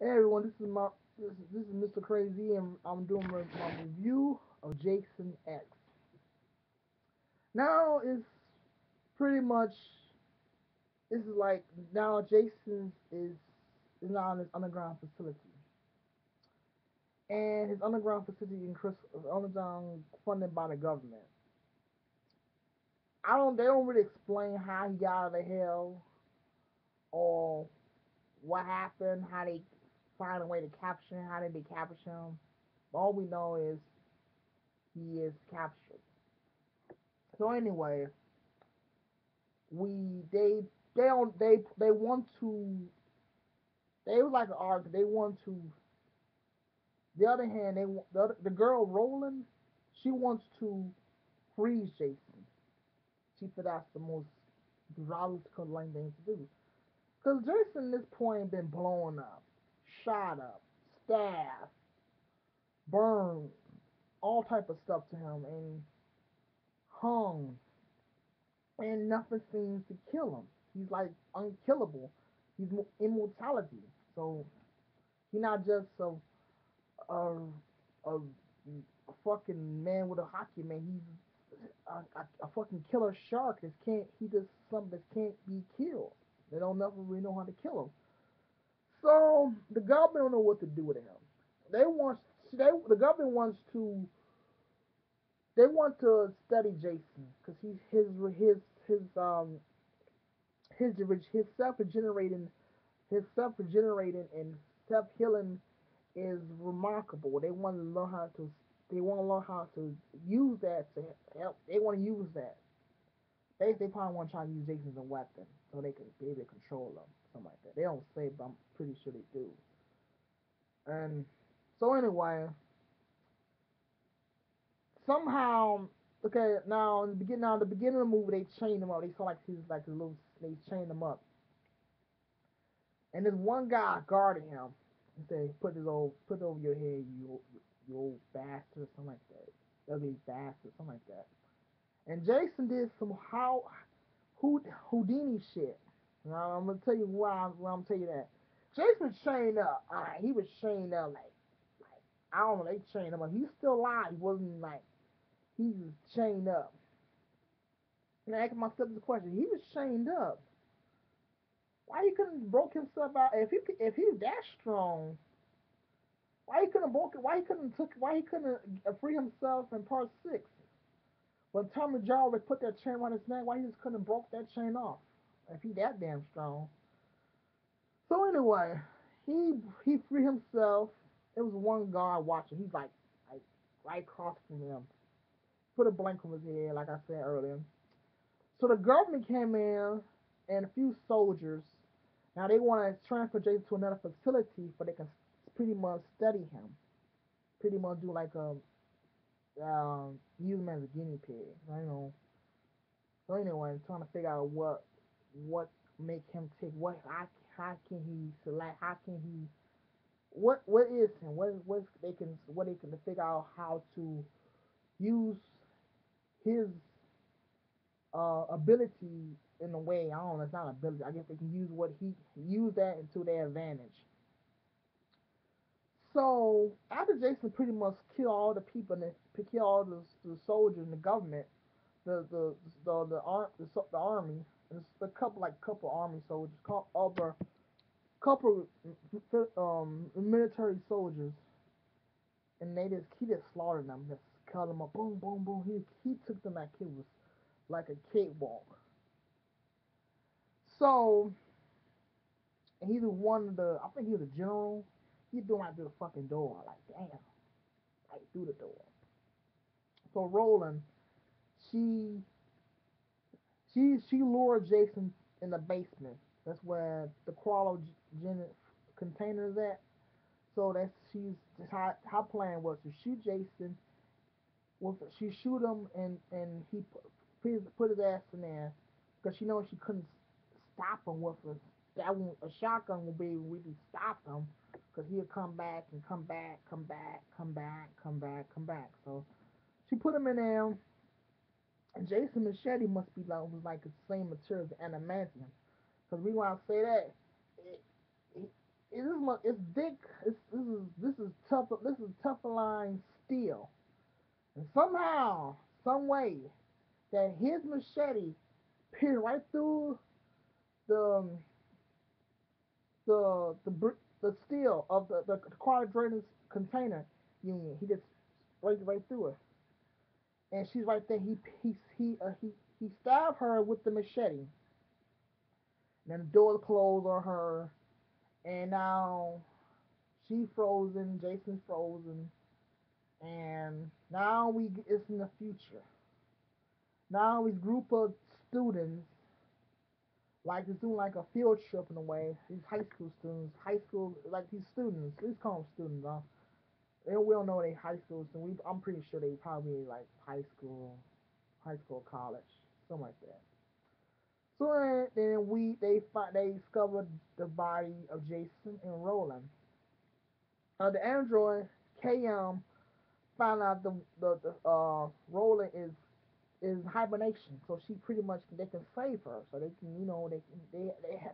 Hey everyone, this is Mr. Crazy, and I'm doing my review of Jason X. Now it's pretty much this is like now Jason is now in his underground facility, and his underground facility in Chris underground funded by the government. I don't They don't really explain how he got out of the hell or what happened, how they find a way to capture him, how they capture him. All we know is he is captured. So anyway, we they don't they want to they would like to argue they want to. The other hand, the girl Roland, she wants to freeze Jason. She said that's the most logical thing to do. Cause Jason at this point been blown up, shot up, stabbed, burned, all type of stuff to him, and hung, and nothing seems to kill him. He's like unkillable. He's immortality. So he's not just a, a fucking man with a hockey man. He's a fucking killer shark that can't. He does something that can't be killed. They don't never really know how to kill him. So the government don't know what to do with him. They want the government wants to they want to study Jason because his his self regenerating and self healing is remarkable. They want to learn how to use that to help. They want to use that. They probably want to try to use Jason as a weapon so they can be able to control them, something like that. They don't say, but I'm pretty sure they do. And so anyway, somehow, okay, now in the beginning of the movie they chained him up. They saw like he's like a little. They chained him up, and there's one guy guarding him. He said, put it over your head, you old bastard," or something like that. Ugly bastard, something like that. And Jason did some Houdini shit. Now I'm gonna tell you why I'm tell you that. Jason was chained up. Alright, he was chained up like I don't know, they chained him up. He's still alive. He wasn't like he was chained up. And I asked myself the question, he was chained up. Why he couldn't broke himself out? If he was that strong, why he couldn't free himself in part 6? When Tommy Jarvis put that chain around his neck, why he just couldn't broke that chain off? If he that damn strong. So anyway, he freed himself. There was one guard watching. He's like right across from him. Put a blanket on his head, like I said earlier. So the government came in and a few soldiers. Now they want to transfer Jason to another facility, but they can pretty much study him. Pretty much do like a use him as a guinea pig. I know. So anyway, trying to figure out what make him tick. How can he select? How can he what is him? What they can figure out how to use his ability in a way. I don't know. It's not ability. I guess they can use that into their advantage. So after Jason pretty much kill all the people and kill all the soldiers in the government, the army, and it's a couple army soldiers, couple military soldiers, and he just slaughtered them, just cut them up, boom, boom, boom. He took them like it was like a cakewalk. So he's one of the, I think he was a general. He's doing like through the fucking door, like damn, like through the door. So Roland, she she lured Jason in the basement. That's where the cryogenic container is at. So that's she's her plan was to shoot Jason. She shoot him and he put his ass in there because she knows she couldn't stop him with a shotgun would be really stop him because he'll come back and come back, come back, come back, come back, come back. So she put him in there. And Jason Machete must be was like the same material as adamantium. Because we want to say that it, it's thick. This is tough. This is tougher line steel. And somehow, some way, that his machete pierced right through the the steel of the quadratus container union. He just right through it, and she's right there. He stabbed her with the machete. And then the door closed on her, and now she frozen. Jason's frozen, and now it's in the future. Now these group of students like it's doing like a field trip in a way. These high school students, high school like these students. Let's call them students. We don't know they high school students. I'm pretty sure they probably like high school, college, something like that. So then they discovered the body of Jason and Roland. The android KM found out the Roland is hibernation, so she pretty much they can save her, so they can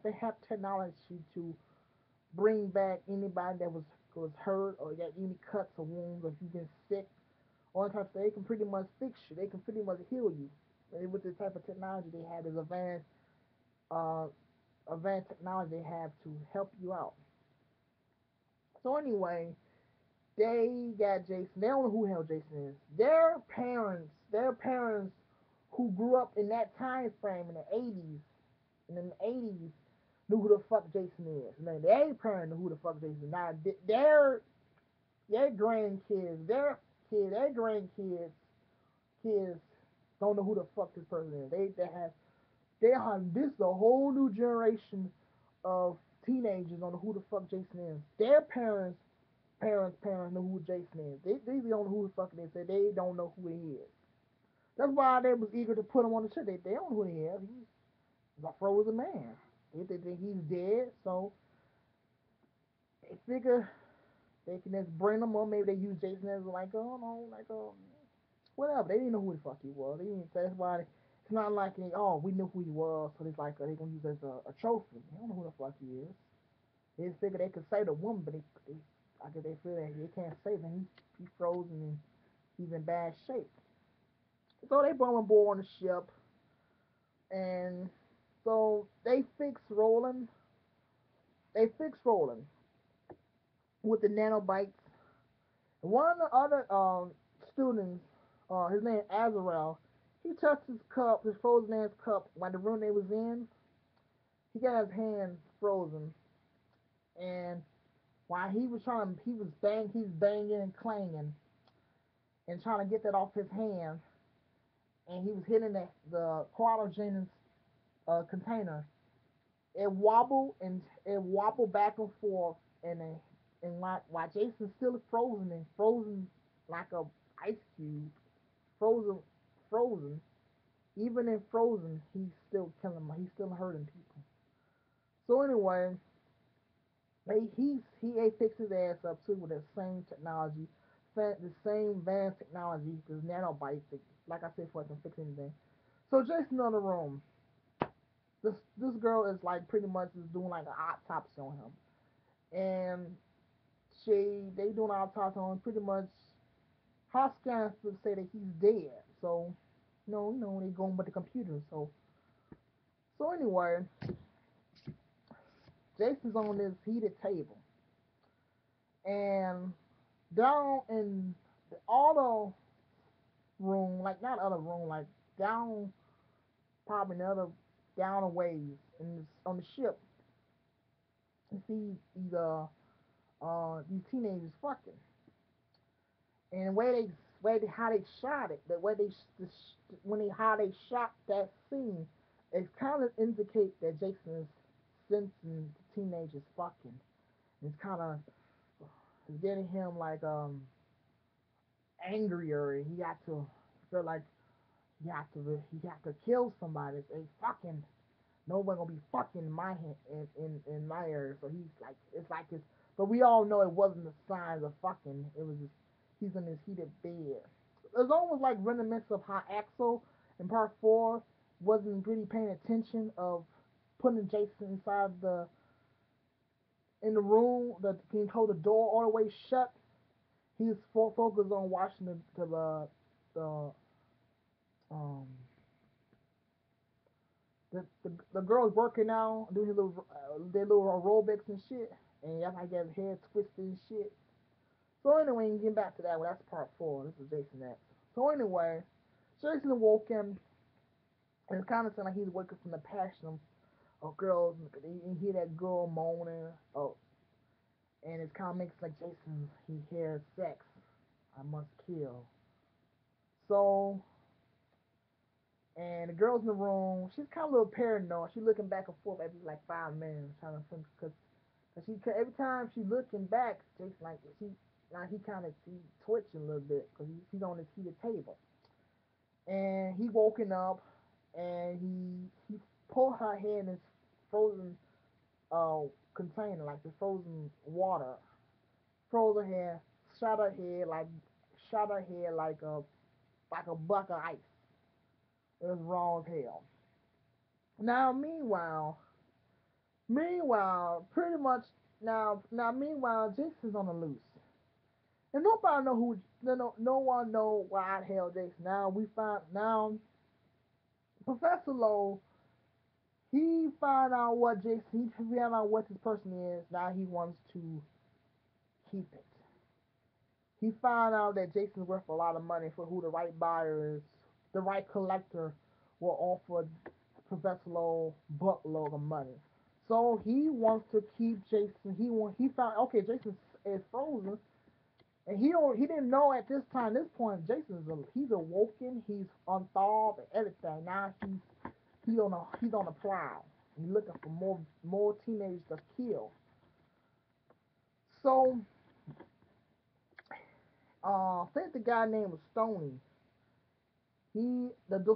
they have technology to bring back anybody that was hurt or got any cuts or wounds or if you've been sick all types. They can pretty much fix you. They can pretty much heal you. And with the type of technology they have, is uh, advanced technology they have to help you out. So anyway, they got Jason. They don't know who the hell Jason is. Their parents who grew up in that time frame in the 80s, and in the 80s, knew who the fuck Jason is. And then their parents knew who the fuck Jason is. Now, their grandkids, their grandkids, kids don't know who the fuck this person is. They have this is a whole new generation of teenagers on who the fuck Jason is. Their parents know who Jason is. They don't know who the fuck it is. They don't know who he is. That's why they was eager to put him on the show. They don't know who he is. He's a frozen man. They think he's dead, so they figure they can just bring him on. Maybe they use Jason as like, oh no, like whatever. They didn't know who the fuck he was. They didn't. That's why it's not like we knew who he was, so it's like they gonna use it as a trophy. They don't know who the fuck he is. They just figure they could save the woman, but I guess they feel that they can't save him. He's frozen and he's in bad shape. So they brought him aboard on the ship, and so they fix Roland. They fix Roland with the nanobites. One of the other students, his name Azrael, he touched his cup, his frozen ass cup, like the room they was in. He got his hands frozen, and while he's banging and clanging and trying to get that off his hand, and he was hitting the quadragenous container. It wobbled back and forth, and while Jason's still frozen like a ice cube, frozen, frozen. Even in frozen, he's still killing. He's still hurting people. So anyway, he fixed his ass up too with the same technology, the same advanced technology, because nanobites, like I said, for can fix anything. So Jason's in the room. This girl is like pretty much is doing like an autopsy on him, and they doing an autopsy on him. Pretty much, her scans say that he's dead. So, they going with the computer. So anyway, Jason's on this heated table, and down in the auto room, like not other room, like down probably another down a ways on the ship, you see these teenagers fucking, and how they shot it, the way they when they how they shot that scene, it kind of indicate that Jason is sensing the teenagers fucking. It's kind of getting him like angrier. He got to feel like he got to kill somebody. They fucking no one gonna be fucking in my in my area. So he's like it's like it's. But we all know it wasn't the signs of fucking. It was just he's in his heated bed. It's almost like reminiscent of how Axel in part four wasn't really paying attention of putting Jason inside in the room that can hold the door all the way shut. He's focused on watching the um the girls working out, doing their little aerobics and shit, and that's like his head twisted and shit. So anyway, getting back to that, well, that's part four. This is Jason X. So anyway, Jason awoke him, and it's kind of sounding like he's waking from the passion of girls, and hear that girl moaning. Oh, and it's kind of makes like Jason. He hears sex. I must kill. So, and the girl's in the room. She's kind of a little paranoid. She's looking back and forth every like 5 minutes, trying to think cause she every time she looking back, Jason like he kind of he twitching a little bit because he's on his heated table. And he woken up and he pulled her head in this frozen uh container, like the frozen water, froze her hair, shot her head like shot her head like a buck of ice. It was raw as hell. Now pretty much now meanwhile Jason's on the loose. And nobody know who no one know why the hell Jason. Now we find now Professor Lowe he find out what Jason he found out what this person is. Now he wants to keep it. He found out that Jason's worth a lot of money for who the right buyer is. The right collector will offer Professor Lowe buttload of money. So he wants to keep Jason. He found okay. Jason is frozen, and he didn't know at this point. He's awoken. He's unthawed and everything. Now he's on the prowl. He's looking for more teenagers to kill. So I think the guy named was Stoney. The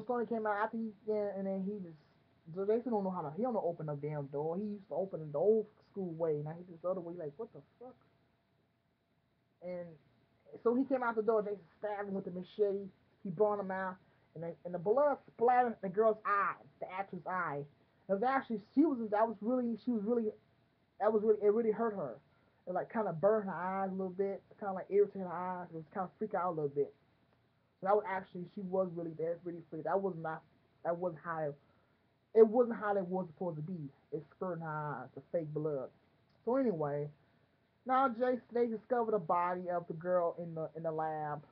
Stoney came out after he yeah, and then he just so Jason don't know how to he don't know open the damn door. He used to open it the old school way. Now he just the other way like what the fuck? And so he came out the door. Jason stabbed him with the machete. He brought him out, and the blood splattered the girl's eye, the actress' eye. It was actually she was really that was really it really hurt her. It like kind of burned her eyes a little bit, kind of like irritated her eyes. It was kind of freak out a little bit. So that was actually she was really there, really freak. That wasn't how it wasn't how it was supposed to be. It spurred her eyes, the fake blood. So anyway, now Jason they discovered the body of the girl in the lab.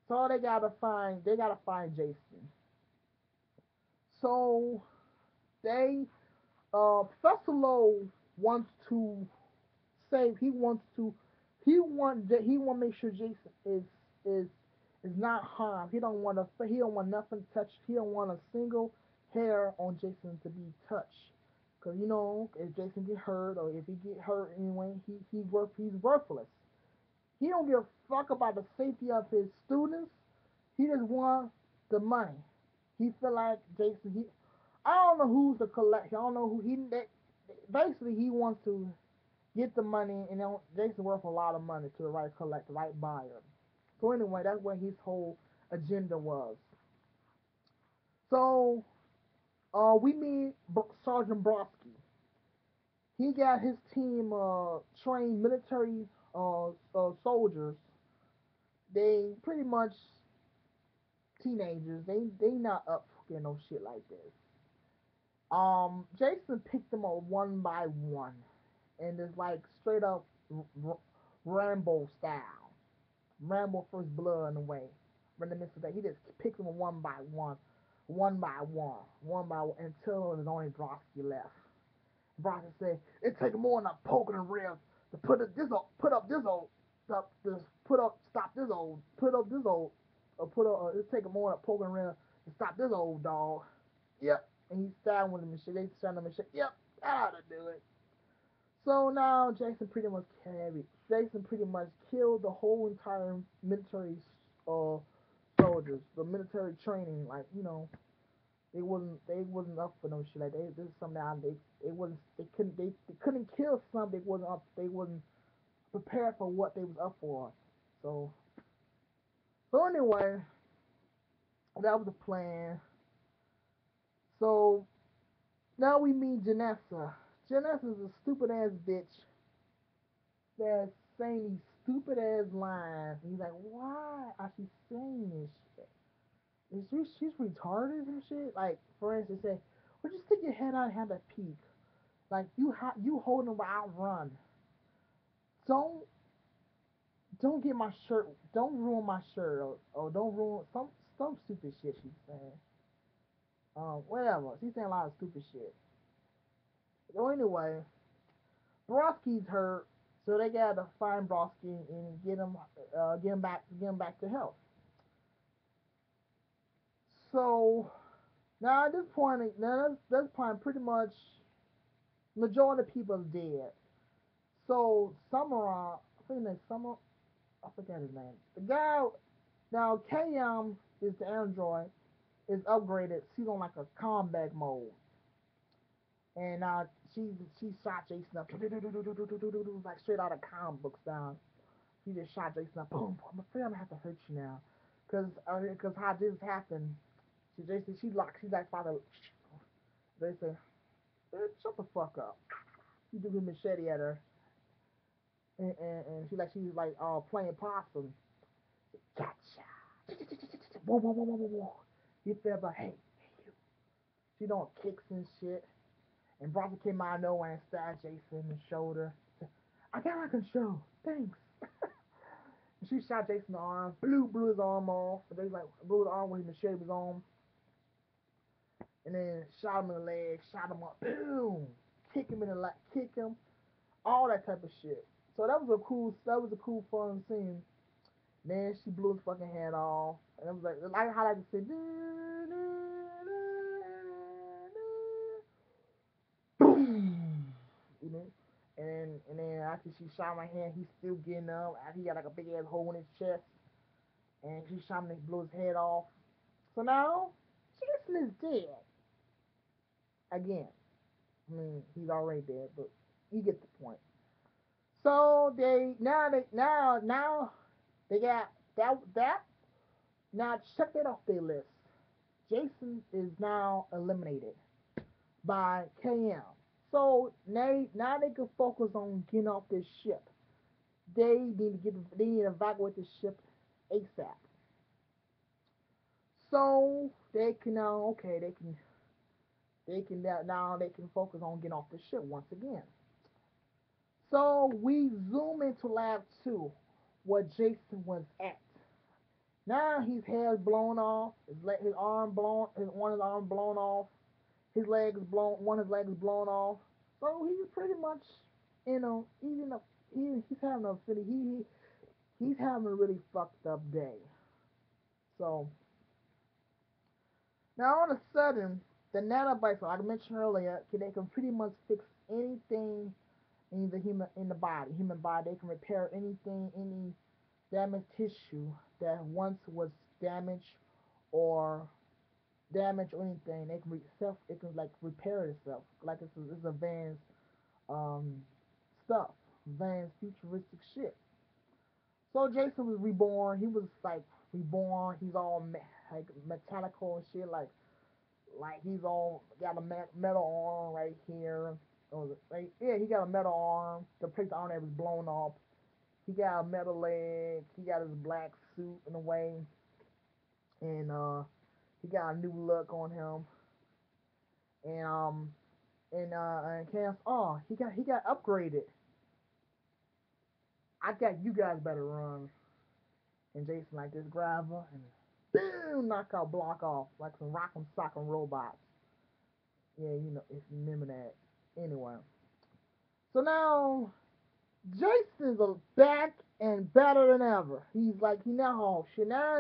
So they gotta find Jason. So they Professor Lowe wants to save. He want to make sure Jason is is not harmed. He don't want nothing touched. He don't want a single hair on Jason to be touched. Cause you know if Jason get hurt or if he get hurt anyway, he's worthless. He don't give a fuck about the safety of his students. He just wants the money. He feel like Jason. I don't know who's the collect. I don't know who he. Basically, he wants to get the money, and then Jason worth a lot of money to the right collect, the right buyer. So anyway, that's what his whole agenda was. So we meet Sergeant Brodsky. He got his team trained military soldiers. They pretty much teenagers. They not up for no shit like this. Jason picked them up one by one, and it's like straight up R- Rambo style. Rambo First Blood in a way. Reminiscent of that, he just picked them one by one, one by one, until there's only Brodsky left. Brodsky said, "It take more than a poke in the rib to put up this old, stop this, put up, stop this old, put up this old, put up. It take more than a poke in the rib to stop this old dog." Yep. And he stabbed with him and shit. They stabbed him and shit. Yep, that ought to do it. So now Jason pretty much killed the whole entire military uh soldiers, the military training. Like they wasn't up for no shit. Like this is something that they wasn't they couldn't kill something they wasn't prepared for what they was up for. So anyway, that was the plan. So now we meet Janessa. Janice is a stupid ass bitch that's saying these stupid ass lines. And he's like, why are she saying this shit? She's retarded and shit. Like, for instance, say, well, just stick your head out and have a peek. Like, you holding while I run. Don't don't get my shirt. Don't ruin my shirt, or don't ruin some stupid shit she's saying. Whatever. She's saying a lot of stupid shit. So anyway, Broski's hurt, so they gotta find Broski and get him back to health. So now at this point, now that's point pretty much majority of people are dead. So Samura, I think that's Summer, I forget his name. The guy now KM is the android is upgraded. She's on like a combat mode, and she shot Jason up like straight out of comic books down. He just shot Jason up. Boom! I'm afraid I'm gonna have to hurt you now, cause how this happened. Jason, she's like father. They say, shut the fuck up. He threw his machete at her, and she's like playing possum. Gotcha. Whoa, whoa, whoa, whoa, whoa, whoa. He felt like, hey, you. She don't kicks and shit. And Bronson came out of nowhere and stabbed Jason in the shoulder. I got out of control. Thanks. And she shot Jason in the arm, blew his arm off. They like blew his arm when the machete was on. And then shot him in the leg, shot him up, boom, kick him in the leg, kick him, all that type of shit. So that was a cool fun scene. Then she blew his fucking head off, and it was like how I just said, boom, you know. And then after she shot my hand, he's still getting up. After he got like a big ass hole in his chest, and she shot him and blew his head off. So now Jason is dead again. I mean, he's already dead, but you get the point. So now they got that now check that off their list. Jason is now eliminated by KM. So now they can focus on getting off this ship. They need to evacuate the ship ASAP. So they can now okay they can focus on getting off the ship once again. So we zoom into lab two, where Jason was at. Now his hair is blown off, his arm blown, his one of his arm blown off, his legs blown, one of his legs blown off. So he's pretty much, he's having he's having a really fucked up day. So now all of a sudden, the nanobites, like I mentioned earlier, they can pretty much fix anything in the body, human body. They can repair anything, any damaged tissue that once was damaged or damaged or anything. It can like repair itself. Like it's advanced um stuff, advanced futuristic shit. So Jason was reborn. He was like reborn. He's all like metallical and shit. Like he's all got a metal arm right here. Like, yeah, he got a metal arm. The place the arm that was blown off. He got a metal leg. He got his black suit in a way, and he got a new look on him. And Cam's he got upgraded. I got you guys better run. And Jason like this grabber and boom knock out block off like some rock'em sock'em robots. Yeah, if you remember that. Anyway, so now Jason's back and better than ever. He's like he now oh shit now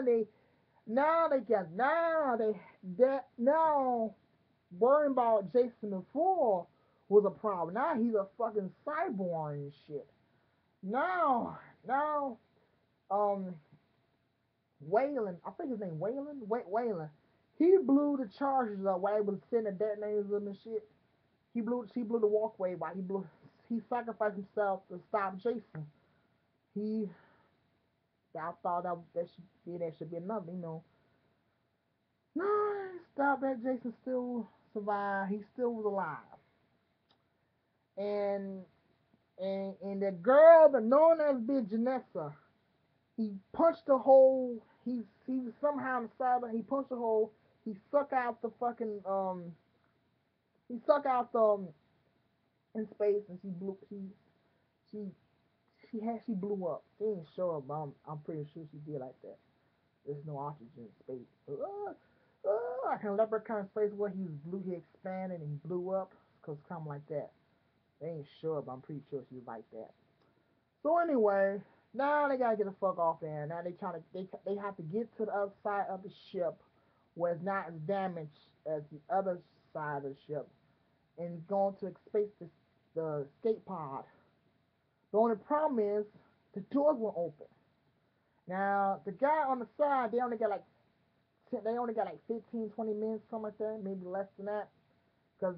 worrying about Jason before was a problem. Now he's a fucking cyborg and shit. Now um Waylon, I think his name Waylon. Waylon. He blew the charges up while he was sending the detonators and shit. He blew the walkway while he sacrificed himself to stop Jason. He I thought that should be enough. No, stop that Jason still survived. He still was alive. and and the girl, the known as Big Janessa, he punched a hole. He was somehow on the side, but he punched a hole. He sucked out the fucking he sucked out the in space, and she she blew up. She ain't sure, but I'm pretty sure she did like that. There's no oxygen in space. Like in Leprechaun space where he expanded and he blew up, cause something like that. They ain't sure, but I'm pretty sure she was like that. So anyway, now they gotta get the fuck off there. Now they have to get to the other side of the ship where it's not as damaged as the other side of the ship, and going to space the escape pod. The only problem is the doors won't open. Now the guy on the side, they only got like 15, 20 minutes, something like that, maybe less than that, because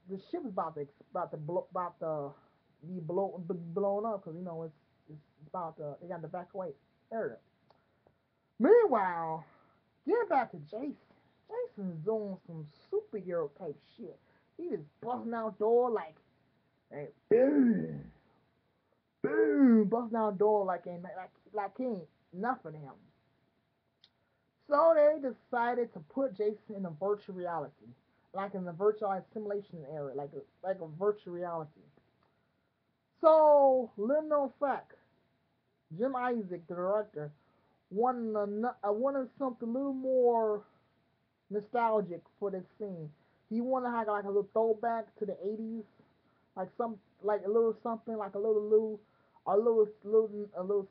the ship is about to be blown up, because it's about to they got to evacuate area. Meanwhile, getting back to Jason, Jason's doing some superhero type shit. He just busting out door like boom, boom, busting out door like he ain't nothing to him. So they decided to put Jason in a virtual reality, like in the virtual simulation area, like a virtual reality. So, little known fact, Jim Isaac, the director, wanted something a little more nostalgic for this scene. He wanted to have like a little throwback to the '80s, like like a little something, like a little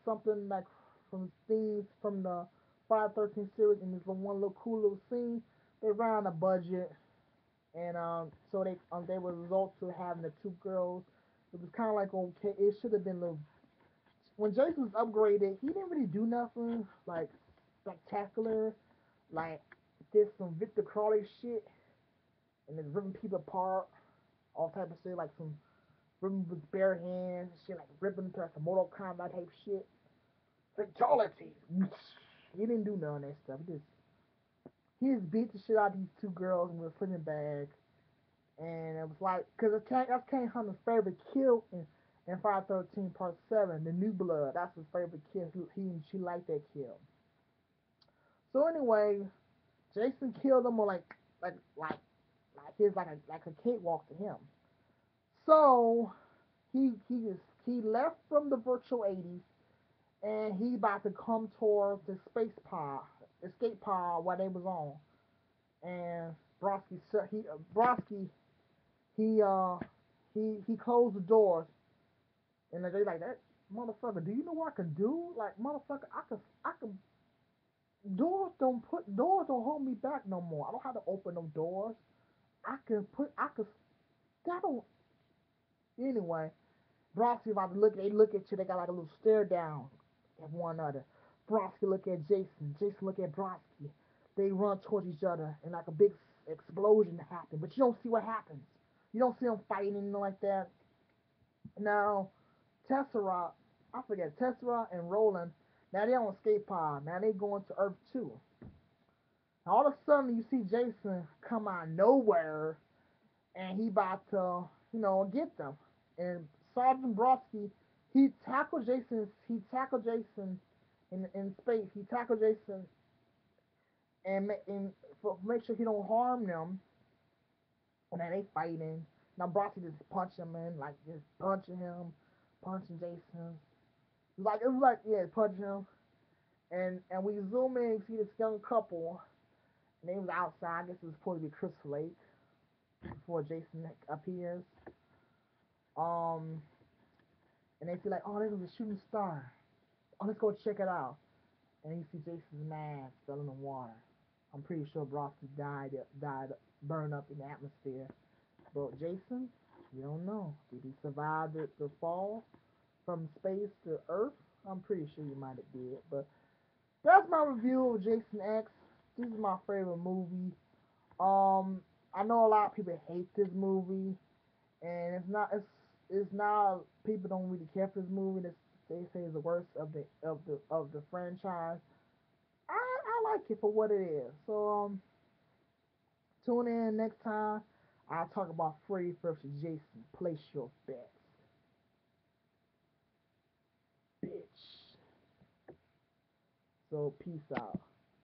something like from scenes from the Friday 13 series, and this one little cool little scene. They ran a budget, and so they were result to having the two girls. It was kind of like okay, it should have been a little. When Jason was upgraded, he didn't really do nothing like spectacular, like did some Victor Crowley shit and then ripping people apart, all type of shit, like some ripping with bare hands, shit like ripping to like some Mortal Kombat type shit. Fatality. He didn't do none of that stuff. He just beat the shit out of these two girls in a sleeping bag, and it was like, cause that's Kane Hunter's favorite kill in Friday 13 Part 7, the New Blood. That's his favorite kill. She liked that kill. So anyway, Jason killed him on like like his like a cakewalk to him. So he left from the virtual '80s, and he about to come towards the space pod, escape pod where they was on. And Broski he he closed the doors, and they like that motherfucker. Do you know what I can do? Like motherfucker, I can doors don't hold me back no more. I don't have to open no doors. I can that don't anyway. Broski about to they look at you, they got like a little stare down at one another. Broski look at Jason, Jason look at Broski. They run towards each other and like a big explosion happens, but you don't see what happens. You don't see them fighting anything like that. Now, Tessera, I forget, Tessera and Roland, now they on escape pod. Now they going to Earth 2. All of a sudden you see Jason come out of nowhere and he about to, get them. And Sergeant Brodsky, he tackled Jason in space. He tackled Jason and for make sure he don't harm them. And then they fighting. Now Brodsky just punch him in, like just punching him, punching Jason. It was like yeah, punching him. And we zoom in, and see this young couple. And they was outside. I guess it was supposed to be Crystal Lake before Jason appears. Um, and they feel like, oh, this is a shooting star. Oh, let's go check it out. And you see Jason's mask fell in the water. I'm pretty sure Broski died, burned up in the atmosphere. But Jason, we don't know. Did he survive the fall from space to Earth? I'm pretty sure he might have did. But that's my review of Jason X. This is my favorite movie. Um, I know a lot of people hate this movie, and it's not people don't really care for this movie. They say it's the worst of the franchise. I like it for what it is. So tune in next time. I talk about Freddy versus Jason. Place your bets, bitch. So peace out.